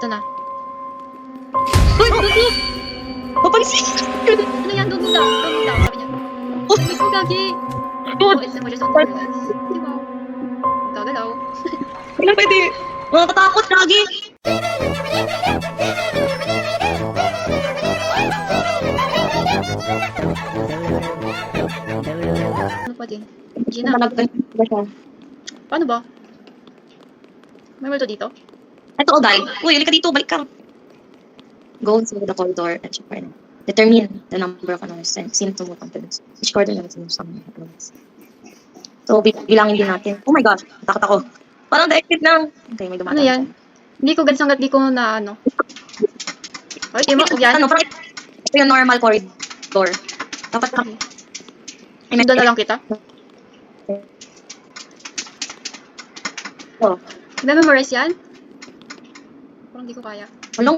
Ito na. Uy! Dugog! Papansin! Ano yan? Dugog daw. Dugog daw. Sabi niya. Dugog ko, gagi. Oh, it's the just on the guys. Di ba? Gagalaw. Kailan pwede? Nakakatakot, lagi! Ano pa din? Gina, Nalagkan ba siya? paano ba? May multo dito? Ito, oh, guy. Uy, halika dito, balik ka. Go through the corridor and check right now. Determine the number of unknowns and sino tumutang to this. Which coordinates in some unknowns. So, bilangin din natin. Oh my gosh, takot ako. Parang the-exit lang. Okay, may dumataan. Ano yan? Hindi ko gets hanggat di ko na ano. Ay, di mo, yan. Ano, parang ito yung normal corridor. Dapat ka. Sundan na lang kita. Oh, Na-memorize yan? Parang di ko kaya. walang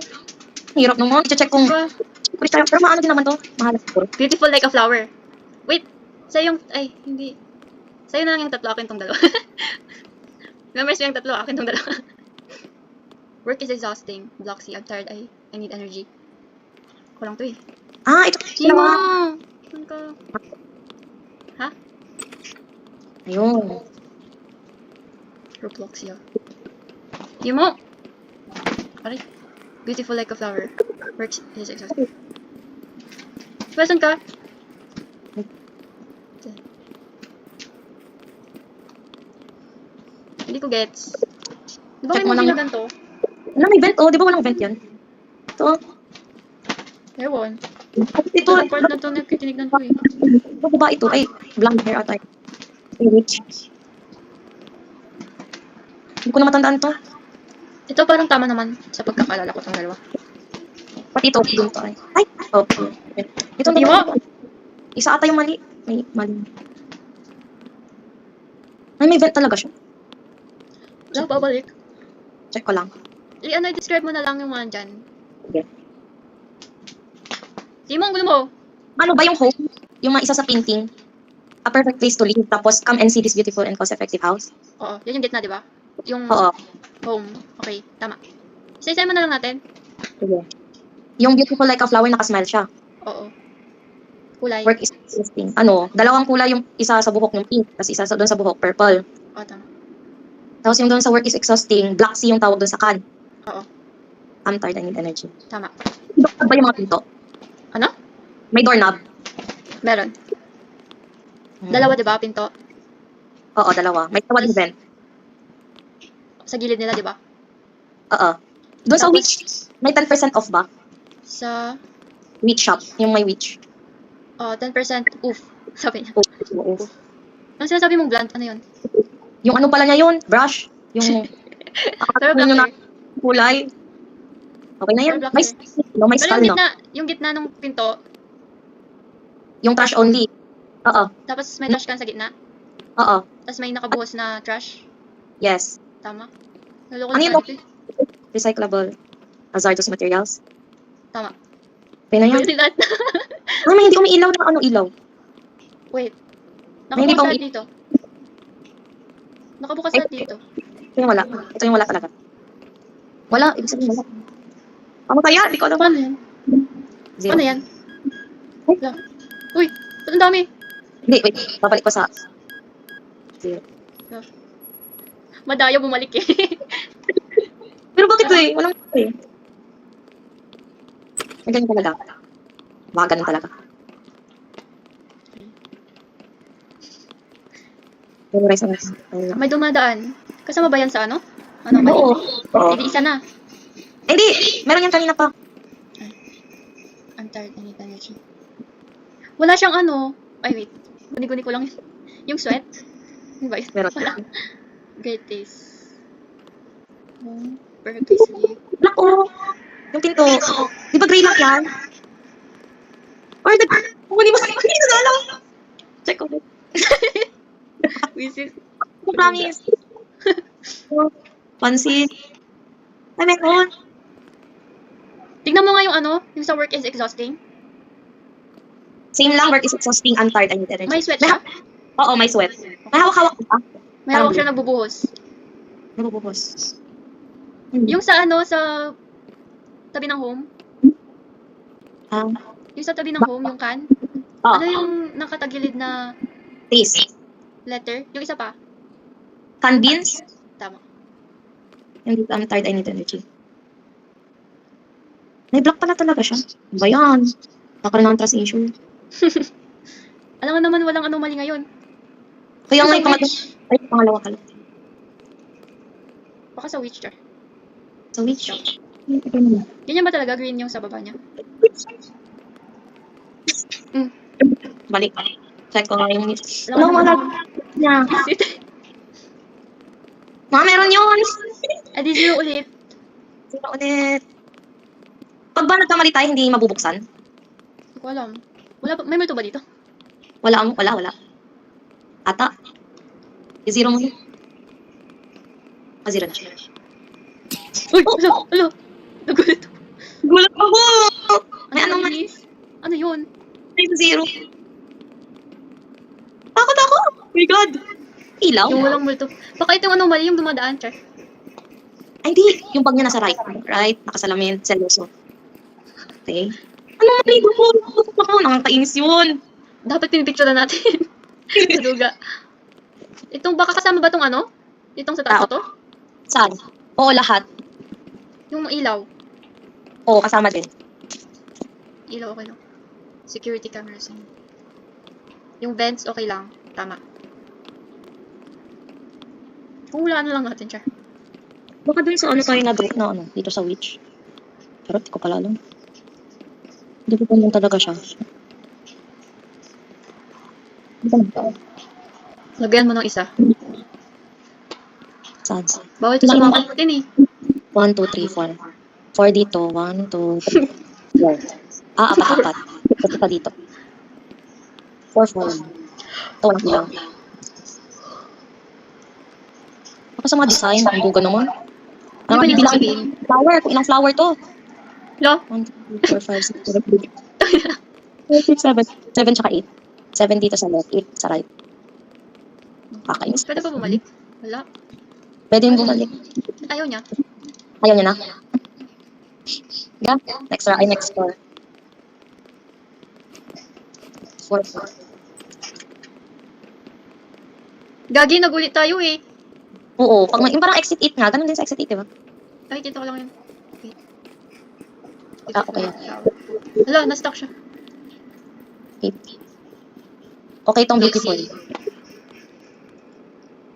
hirap naman. I-check kung Diba? pero maano din naman to. Mahal siguro. Beautiful like a flower. Wait, sa'yo yung, ay, hindi. Sa'yo na lang yung tatlo, akin tong dalawa. Memorize mo yung tatlo, akin tong dalawa. Work is exhausting. Block C, I'm tired, I need energy. Ako lang to eh. Ah, ito. Chimo! Saan ka? Ha? Ayun. Robloxia. Chimo! Aray. Beautiful like a flower. Work is exhausting. Diba, saan ka? Hindi ko gets. Di ba Check kayo mo mo lang. ganito? Ano, may vent? Oh, di ba walang vent yan? Ito. Ewan. Ito. Ito, part na to na kitinignan ko eh. Ito, baba ito. Ay, blonde hair ata. Ay, witch. Hindi ko na matandaan to. Ito parang tama naman sa pagkakalala ko tong dalawa. Pati ito, dun to. Ay, oh. Ito, Di mo? Isa ata yung mali. May mali. Ay, may vent talaga siya. Wala, babalik. Check ko lang. Ano, describe mo na lang yung mga dyan. Okay. Simo, ang gulo mo. Ano ba yung home? Yung mga isa sa painting? A perfect place to live. Tapos, come and see this beautiful and cost-effective house. Oo, yan yung gitna, di ba? Yung Oo. home. Okay, tama. Isa-isa mo na lang natin. Sige. Yung beautiful like a flower, nakasmile siya. Oo. Kulay. Work is interesting. Ano, dalawang kulay yung isa sa buhok yung pink, tapos isa sa doon sa buhok purple. Oo, tama. Tapos yung doon sa work is exhausting, black sea yung tawag doon sa can. Oo, I'm tired, I need energy. tama. Iba ba yung mga pinto? Ano? May doorknob. Meron. Dalawa, di ba, pinto? Oo, dalawa. May tawag event. Sa gilid nila, di ba? Oo. Doon sa Tapos- witch, may 10% off ba? Sa, Witch shop, yung may witch. 10% oof. Sabi niya. Oo. Ano sinasabi mong blunt? Ano yun? Yung ano pala niya yun? Brush. Yung Pero yung na black kulay. Okay na yan. Pero black May, no, may Pero skull, no? yung gitna ng pinto, Yung trash only. Oo. tapos may trash can sa gitna, Oo. tapos may nakabuhos na trash. Yes. Tama? Naloko Ano na yun? tayo dito eh. Recyclable hazardous materials. Tama. Okay na yan. Pwede lahat. Ah, may hindi umiilaw na ano ilaw. Wait. May hindi Nakabukas ba lahat dito. Nakabukas lahat dito. Ito yung wala. Ito yung wala talaga. Wala. Ibig sabihin wala. Ano kaya? Di ko alam. Paano yan? Zero. Paano yan? Wala. Uy! Ba't ang dami? Hindi, wait. Babalik ko sa... Zero. Madaya bumalik eh. Pero bakit eh? Walang eh. May ganun talaga. Baka ganun talaga. Memorize na. May dumadaan. Kasama ba yan sa ano? Ano ba? Oo. Oo. Hindi isa na. Hindi! Meron yan kanina pa. I'm tired, I need energy. Wala siyang ano. Ay, wait. Guni-guni ko lang yun. Yung sweat. Ano ba yun? Meron. Wala. Great taste. Perfect place to live. Black oh. Yung pinto. Di ba gray lang yan? Or the... Kung hindi mo sa... Hindi ko na alam. Check ko. Visit. I promise. Pansit. Ay, meron. Tignan mo nga yung ano, yung sa work is exhausting. Same lang, work is exhausting, I'm tired, I need energy. May sweat siya. Oo, may sweat. May hawak-hawak pa. May hawak siya nagbubuhos. Nabubuhos. Yung sa ano, sa tabi ng home? Ah, Yung sa tabi ng home, yung can? oh, Ano yung nakatagilid na taste. letter? Yung isa pa? Canned beans. Tama. Hindi I'm tired, I need energy. May black pala talaga siya. Ano ba yan? Nakaroon ng trust issue. Alam nga naman walang anomaly ngayon. Kaya nga Sa yung pangatlo. witch. Ay, pangalawa pala. Baka sa witch jar. So, which? Ganyan ba talaga? Green yung sa baba niya? Mm. Balik. Check ko nga yung Alam Ano nga wala naman. niya? Mga meron yun. Adi zero ulit. Sino ulit? Pag ba nagkamali tayo, hindi mabubuksan? Hindi ko alam. Wala ba? May multo ba dito? Wala. Ata. I-zero mo yun. Zero na siya. Uy! Alo! Nagulit ako. Gulat ako! May ano man. Malinis. Ano yun? Ay, zero. Takot ako! Oh my God! Ilaw? Yung walang multo. Baka ito yung anomaly yung dumadaan, Char. Ay, di. Yung bag niya nasa right. Right? Nakasalamin. Seryoso. Okay. Ano mali ko? Ako, nakakainis yun. Dapat pinipicture na natin. Maduga. Itong baka kasama ba tong ano? Itong sa taas na to? Saan? Oo, lahat. Yung ilaw. Oo, kasama din. Ilaw, okay lang. Security cameras. Yung vents, okay lang. Tama. Kung wala na lang natin, Char. Baka dun sa ano tayo na-drop na ano, dito sa witch. Pero di ko pala alam. Hindi ko pa talaga siya. Hindi ko lang. Lagyan mo ng isa. Saan? Bawal ito sa mga natin eh. 1, 2, 3, 4. 4 dito. 1, 2, 3, 4. Ah, apat. Ito pa dito. 4, 4. Ito walang ilang. Ako sa mga design, ang duga naman. Ano ba yung bilang sabihin? flower? Kung ilang flower to? Lo? 1, 2, 3, 4, 5, 6, 7, 8. 7 tsaka 8. 7 dito sa left, 8 sa right. Kakainis. Pwede ba bumalik? Wala. Pwede yung bumalik. Ayaw niya. Ayaw niya na. Yeah, next round, next score. 4, 4. Gagi, nagulit tayo eh. Oo, pag yung parang exit 8 nga, ganun din sa exit 8, diba? Ay, kita ko lang yun. Wait. Ah, okay. Hala, na-stuck siya. 8. Okay, tong beautiful.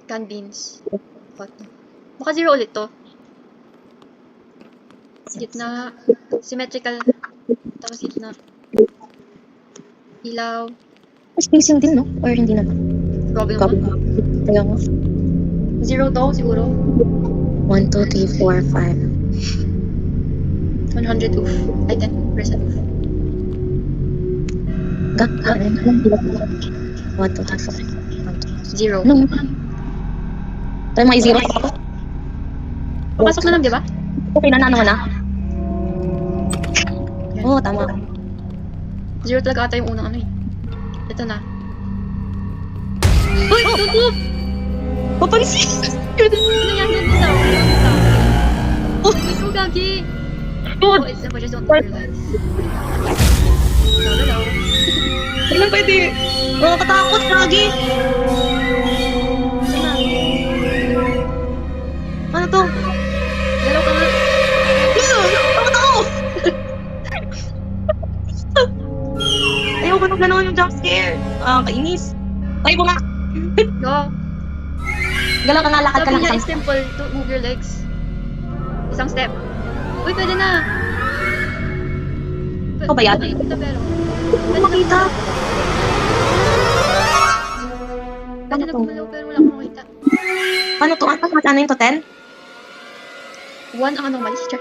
Canned beans. Hot. Baka zero ulit to. Gitna. Symmetrical. Tapos gitna. Ilaw. Spacing din, no? Or hindi naman? Grabe Copy. naman. Kaya nga. Zero to, siguro. 1, 2, 3, 4, 5. 100 oof. Ay, 10% oof. Gak, 1, 2, 3, 4. 1, 2, 3, 4. Zero. Ano? Tayo mga i-zero ako. Papasok na lang, di ba? Okay na, ano na? Oo, tama. Zero talaga ata yung unang ano eh. Ito na. Uy! Tutup! Papansin! Ano yan? Doon isa. Oh! Ito, gagi! Oh, it's simple. Just don't realize. Hello. Kailan pwede? Nakakatakot, lagi. Sana. Ano to? Galaw ka nga. Takot ako! Ayoko nung gano'n yung jump scare. Kainis. Tayo ko nga. Go. Galaw ka nga, lakad ka Sabi lang. niya is simple to move your legs. Isang step. Uy, pwede na. Ikaw ba yan? Pwede pero. Hindi makita. Pwede na gumalaw pero wala akong makita. Ano to? Ano yun to? 10? One ang anomaly. Char.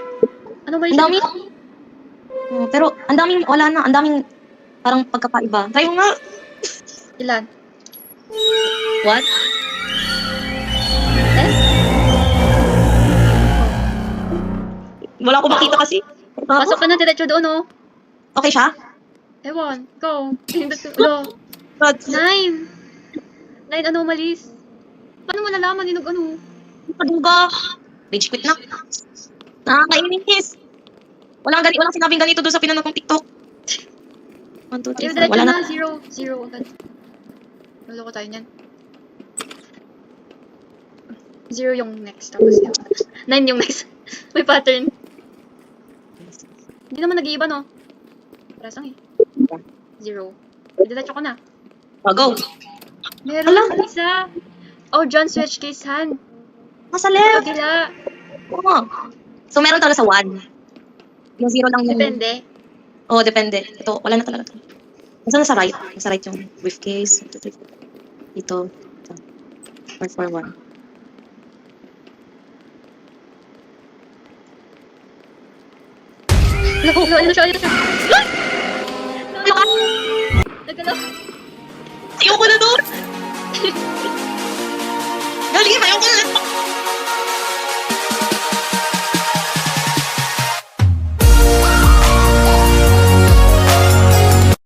Anomaly Ang siya. dami. Pero, ang daming, wala na. Ang daming, parang pagkakaiba. Try mo nga. Ilan? What? Eh? Wala ko makita kasi. Pasok ka na diretso doon, oh. Okay siya? Ewan. Go. Pindot ko. Ulo. 9. 9 anomalies. Paano mo nalaman yung ano? Paduga. Rage quit na. Nakakainis. Walang sinabing ganito doon sa pinanood kong TikTok. 1, 2, 3, Diretso 4. Wala na. na. Zero agad. Maloko tayo niyan. 0 yung next. Tapos yun. 9 yung next. May pattern. Hindi naman nag-iiba, no? Parasang eh. 0. Diretso ko na. Oh, go. Meron Hala. pa isa. Oh, John switch case Han. Nasa left. Kabila. Oo. So, meron talaga sa 1. Yung 0 lang yung... Depende. Oo, depende. Ito, wala na talaga. Nasa right? Nasa right yung briefcase. Ito. 441. Ano siya? Nagalaw. Ayoko na doon! Galing, ayoko na!